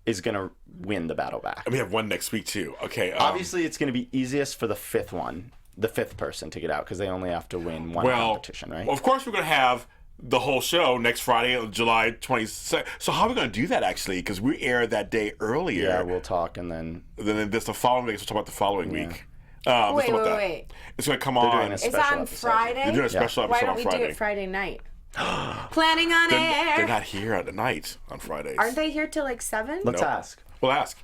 is going to win the battle back? And we have one next week, too. Okay. Obviously, it's going to be easiest for the 5th person to get out, because they only have to win one competition, right? Well, of course, we're going to have the whole show next Friday, July 22nd. So how are we going to do that, actually? Because we aired that day earlier. Yeah, we'll talk, and then this the following week. So we'll talk about the following week. Wait. It's going to come doing on. a It's special on episode. Friday? They're doing a special Why episode don't on we Friday. do it Friday night? Planning on air. They're not here at night on Fridays. Aren't they here till like 7? Let's ask. We'll ask.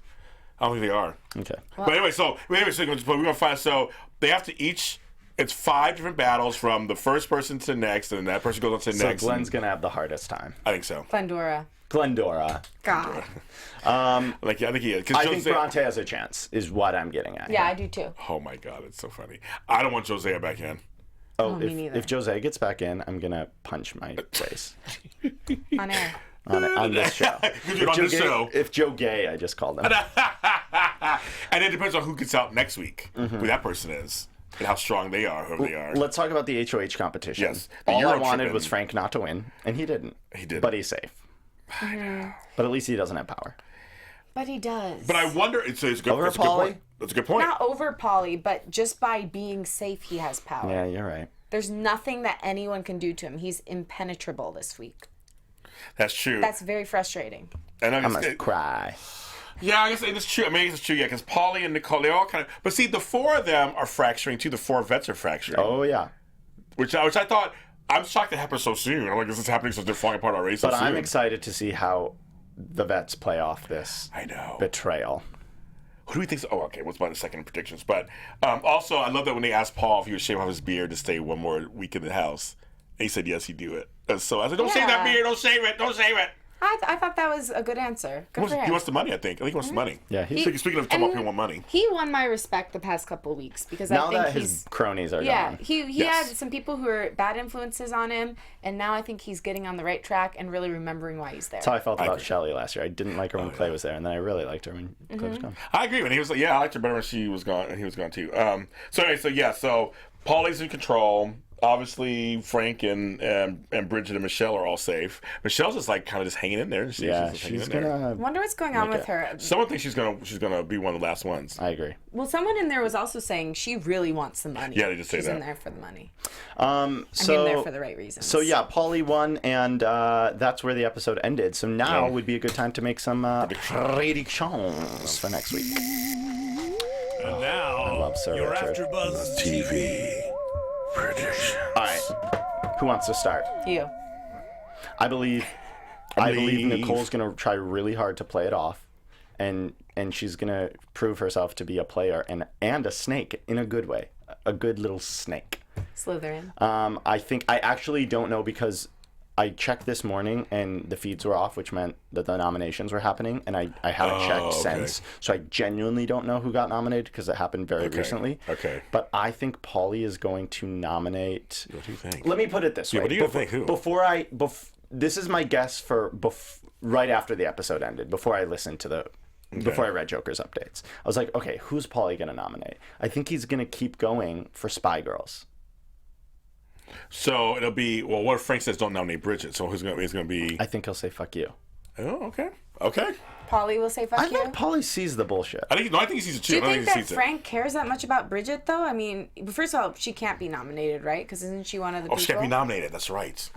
I don't think they are. Okay. But anyway, so we're going to find. So they have to each. It's 5 different battles from the first person to the next, and then that person goes on to the So next. Glenn's going to have the hardest time. I think so. Glendora. God. I think he is. I think Bronte has a chance, is what I'm getting at. Yeah, I do too. Oh my God, it's so funny. I don't want Josiah back in. Oh, me neither. if Jose gets back in, I'm going to punch my face On air. on this show. On this show. If Joe Gay, I just called him. And it depends on who gets out next week, who that person is, and how strong they are, whoever they are. Let's talk about the HOH competition. Yes. The All I Euro wanted trip was in. Frank not to win, and he didn't. He didn't. But he's safe. But at least he doesn't have power. But he does. But I wonder. It's a good, Over that's a good Polly? point. That's a good point. Not over Polly, but just by being safe, he has power. Yeah, you're right. There's nothing that anyone can do to him. He's impenetrable this week. That's true. That's very frustrating. And I'm going to cry. Yeah, I guess it's true. I mean, it's true. Yeah, because Polly and Nicole, they all kind of. But see, the 4 of them are fracturing too. The 4 vets are fracturing. Oh, yeah. Which I thought. I'm shocked it happened so soon. I'm like, this is happening so they're falling apart already so But soon. I'm excited to see how the vets play off this I know. betrayal. Who do we think? Oh, okay. What's about the second predictions? But also, I love that when they asked Paul if he would shave off his beard to stay one more week in the house, and he said yes, he'd do it. And so I said, "Don't shave that Yeah. beard. Don't shave it. Don't shave it." I thought that was a good answer. Good for him. He wants the money. I think he wants the money. Yeah, he's Speaking of talking about people want money. He won my respect the past couple of weeks because now I think that he's his cronies are yeah, gone. he Yes. had some people who were bad influences on him, and now I think he's getting on the right track and really remembering why he's there. That's how I felt about agree. Shelley last year. I didn't like her when Clay was there, and then I really liked her when Clay was gone. I agree. When he was like, yeah, I liked her better when she was gone, and he was gone too. So anyway, so Paulie's in control. Obviously, Frank and Bridget and Michelle are all safe. Michelle's just like kind of just hanging in there. Yeah, just hanging she's in there. I gonna. wonder what's going on with her. Someone thinks she's gonna be one of the last ones. I agree. Well, someone in there was also saying she really wants the money. Yeah, they just say She's that. in there for the money. So I'm in there for the right reasons. So yeah, Paulie won, and that's where the episode ended. So now Yeah. would be a good time to make some predictions for next week. And now, love Sir your Richard. AfterBuzz TV prediction. All right, who wants to start? You. I believe Nicole's gonna try really hard to play it off, and she's gonna prove herself to be a player and a snake in a good way, a good little snake. Slytherin. I actually don't know because I checked this morning and the feeds were off, which meant that the nominations were happening, and I haven't checked okay. since. So I genuinely don't know who got nominated because it happened very recently. Okay. But I think Paulie is going to nominate. What do you think? Let me put it this way. what do you think? Who? This is my guess for right after the episode ended, before I listened to before I read Joker's updates. I was like, okay, who's Paulie going to nominate? I think he's going to keep going for Spy Girls. So it'll be what if Frank says don't nominate Bridget? So who's gonna be? I think he'll say fuck you. Oh, okay. Polly will say fuck I you. think Paulie sees the bullshit. I think he sees it too. Do you I think he that sees Frank cares that much about Bridget, though? I mean, first of all, she can't be nominated, right? Because isn't she one of the Oh, people? she can't be nominated. That's right.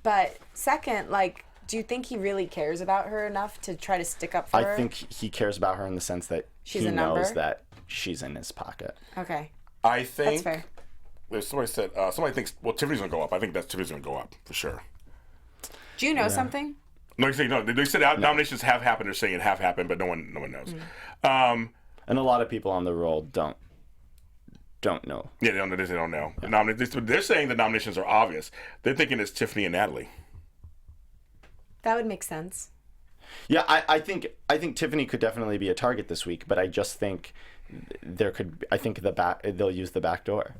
But second, like, Do you think he really cares about her enough to try to stick up for her? I think he cares about her in the sense that She's he a number? knows that she's in his pocket. Okay. I think. That's fair. If somebody said, somebody thinks, well, Tiffany's going to go up. I think that Tiffany's going to go up for sure. Do you know something? No, they said nominations have happened. They're saying it have happened, but no one knows. And a lot of people on the roll don't know. Yeah, they don't know. They're saying the nominations are obvious. They're thinking it's Tiffany and Natalie. That would make sense. Yeah, I think Tiffany could definitely be a target this week, but I just think they'll use the back door.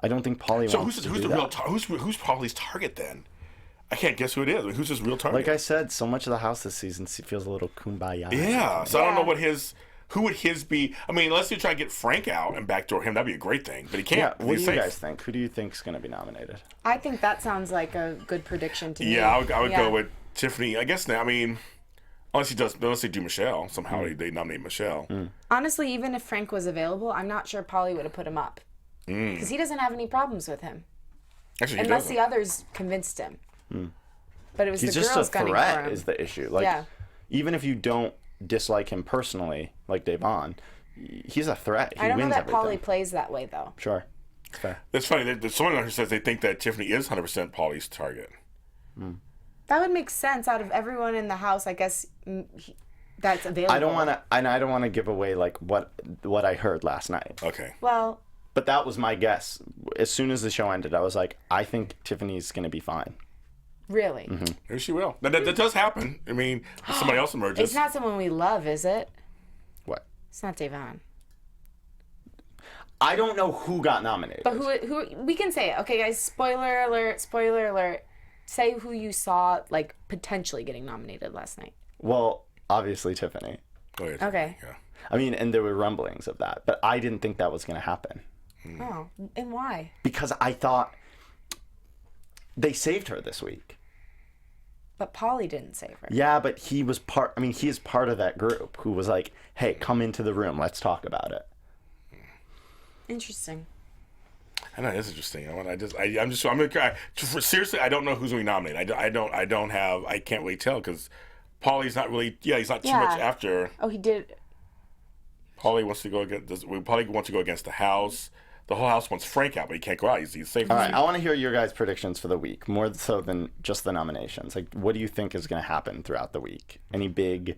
I don't think Pauly So wants who's to the do real that. who's Pauly's target then? I can't guess who it is. I mean, who's his real target? Like I said, so much of the house this season feels a little kumbaya. Yeah, so I don't know Yeah. who would his be. I mean, unless you try to get Frank out and backdoor him, that'd be a great thing. But he can't. Yeah, what do He's you safe. guys think? Who do you think is going to be nominated? I think that sounds like a good prediction to me. Yeah, I would Yeah. go with Tiffany. I guess now. I mean, unless they do Michelle somehow, they nominate Michelle. Honestly, even if Frank was available, I'm not sure Pauly would have put him up. Because he doesn't have any problems with him. Actually, he Unless doesn't. the others convinced him. But it was He's the just a girls gunning for threat him. is the issue. Like, Yeah. even if you don't dislike him personally, like Devon, he's a threat. He I don't know wins that everything. Pauly plays that way, though. Sure. It's fair. That's funny. There's someone who says they think that Tiffany is 100% Pauly's target. That would make sense out of everyone in the house, I guess, that's available. I don't want to give away like what I heard last night. Okay. Well, But that was my guess. As soon as the show ended, I was like, I think Tiffany's going to be fine. really. Maybe she will. That does happen. I mean, if somebody else emerges. It's not someone we love, is it? What? It's not Devon. I don't know who got nominated. But who we can say it. Okay, guys, spoiler alert, spoiler alert. Say who you saw, like, potentially getting nominated last night. Well, obviously Tiffany. Oh, yeah, Okay. Yeah. I mean, and there were rumblings of that, but I didn't think that was going to happen. Oh, and why? Because I thought they saved her this week. But Pauly didn't save her. Yeah, but he is part of that group who was like, hey, come into the room. Let's talk about it. Interesting. I know it's interesting. Seriously, I don't know who's going to be nominated. I can't really tell because Pauly's not really. Yeah, he's not too much after. Oh, he did. Pauly wants to go against the house. The whole house wants Frank out, but he can't go out. He's safe. All right, I want to hear your guys' predictions for the week, more so than just the nominations. Like, what do you think is going to happen throughout the week? Any big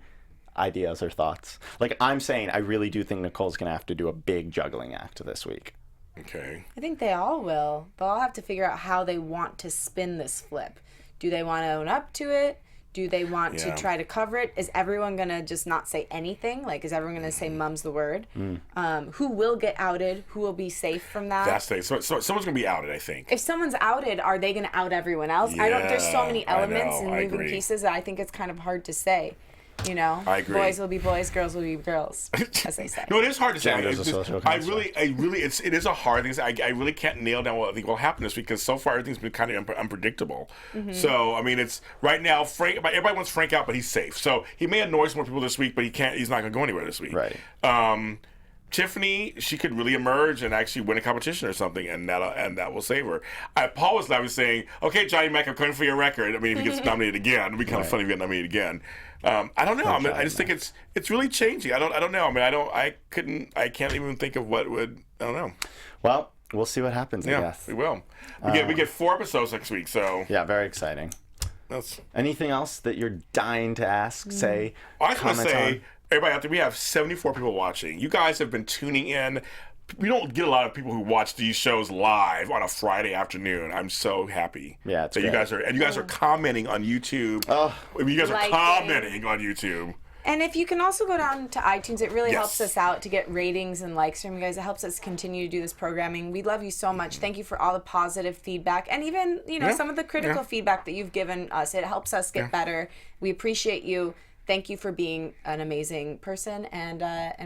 ideas or thoughts? Like, I'm saying, I really do think Nicole's going to have to do a big juggling act this week. Okay. I think they all will. They'll all have to figure out how they want to spin this flip. Do they want to own up to it? Do they want to try to cover it? Is everyone going to just not say anything? Like, is everyone going to say mum's the word? Who will get outed? Who will be safe from that? That's the so someone's going to be outed, I think. If someone's outed, are they going to out everyone else? There's so many I elements know, and I moving agree. pieces that I think it's kind of hard to say. You know, I agree. Boys will be boys, girls will be girls, as they say. No, it is hard to say. Gender's a social construct. It is a hard thing. I really can't nail down what I think will happen this week because so far everything's been kind of unpredictable. So I mean, it's right now. Everybody wants Frank out, but he's safe. So he may annoy some more people this week, but he's not going to go anywhere this week. Right. Tiffany, she could really emerge and actually win a competition or something, and that will save her. Paul was saying, "Okay, Johnny Mac, I'm coming for your record." I mean, if he gets nominated again, it'd be kind of funny if he got nominated again. I don't know. I just think it's really changing. I don't know. I mean, I can't even think of what would. I don't know. Well, we'll see what happens, I Yeah, guess. we will. We get 4 episodes next week, so Yeah, very exciting. that's. Anything else that you're dying to ask, say, I was going to comment say, on? everybody out there, we have 74 people watching. You guys have been tuning in. We don't get a lot of people who watch these shows live on a Friday afternoon. I'm so happy. Yeah, it's that great. you guys are commenting on YouTube. You guys are Liking. commenting on YouTube. And if you can also go down to iTunes, it really Yes. helps us out to get ratings and likes from you guys. It helps us continue to do this programming. We love you so much. Thank you for all the positive feedback and even, some of the critical feedback that you've given us. It helps us get better. We appreciate you. Thank you for being an amazing person, and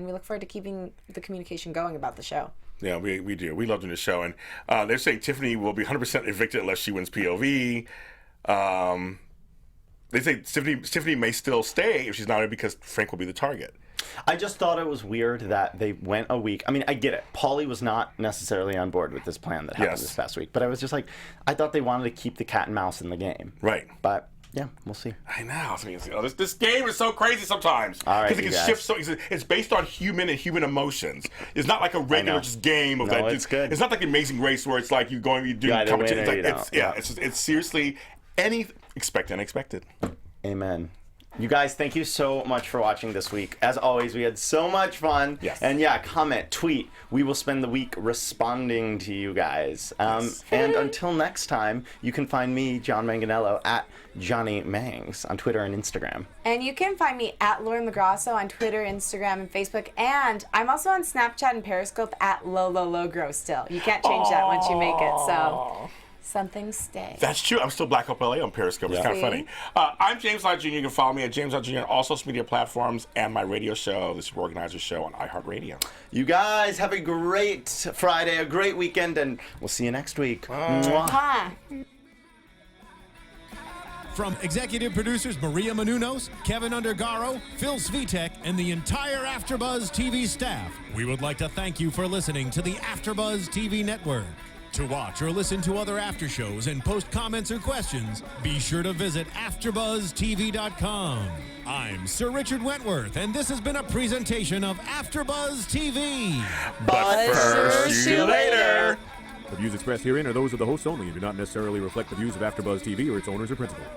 we look forward to keeping the communication going about the show. Yeah, we do. We love doing the show. And they're saying Tiffany will be 100% evicted unless she wins POV. They say Tiffany may still stay if she's not because Frank will be the target. I just thought it was weird that they went a week. I mean, I get it. Pauly was not necessarily on board with this plan that happened Yes. this past week. But I was just like, I thought they wanted to keep the cat and mouse in the game. Right. But Yeah, we'll see. I know. I mean, this game is so crazy sometimes. All right, because it you can guys. shift so. It's based on human and human emotions. It's not like a regular just game of No, that. it's good. It's not like Amazing Race where it's like you do either win competition. or It's you like don't. it's seriously expect unexpected. Amen. You guys, thank you so much for watching this week. As always, we had so much fun. Yes. And yeah, comment, tweet. We will spend the week responding to you guys. And until next time, you can find me, John Manganello, at Jonny Mangs on Twitter and Instagram. And you can find me at Lauren LoGrasso on Twitter, Instagram, and Facebook. And I'm also on Snapchat and Periscope at LoGrasso still. You can't change that once you make it. So some things stay. That's true. I'm still Black Up LA on Periscope. It's kind of funny. I'm James Lott Jr. You can follow me at James Lott Jr. on all social media platforms and my radio show, the Super Organizer Show on iHeartRadio. You guys have a great Friday, a great weekend, and we'll see you next week. Mwah. Huh. From executive producers Maria Menounos, Kevin Undergaro, Phil Svitek, and the entire AfterBuzz TV staff, we would like to thank you for listening to the AfterBuzz TV network. To watch or listen to other after shows and post comments or questions, be sure to visit AfterBuzzTV.com. I'm Sir Richard Wentworth, and this has been a presentation of AfterBuzz TV. But first, see you later. The views expressed herein are those of the hosts only and do not necessarily reflect the views of AfterBuzz TV or its owners or principals.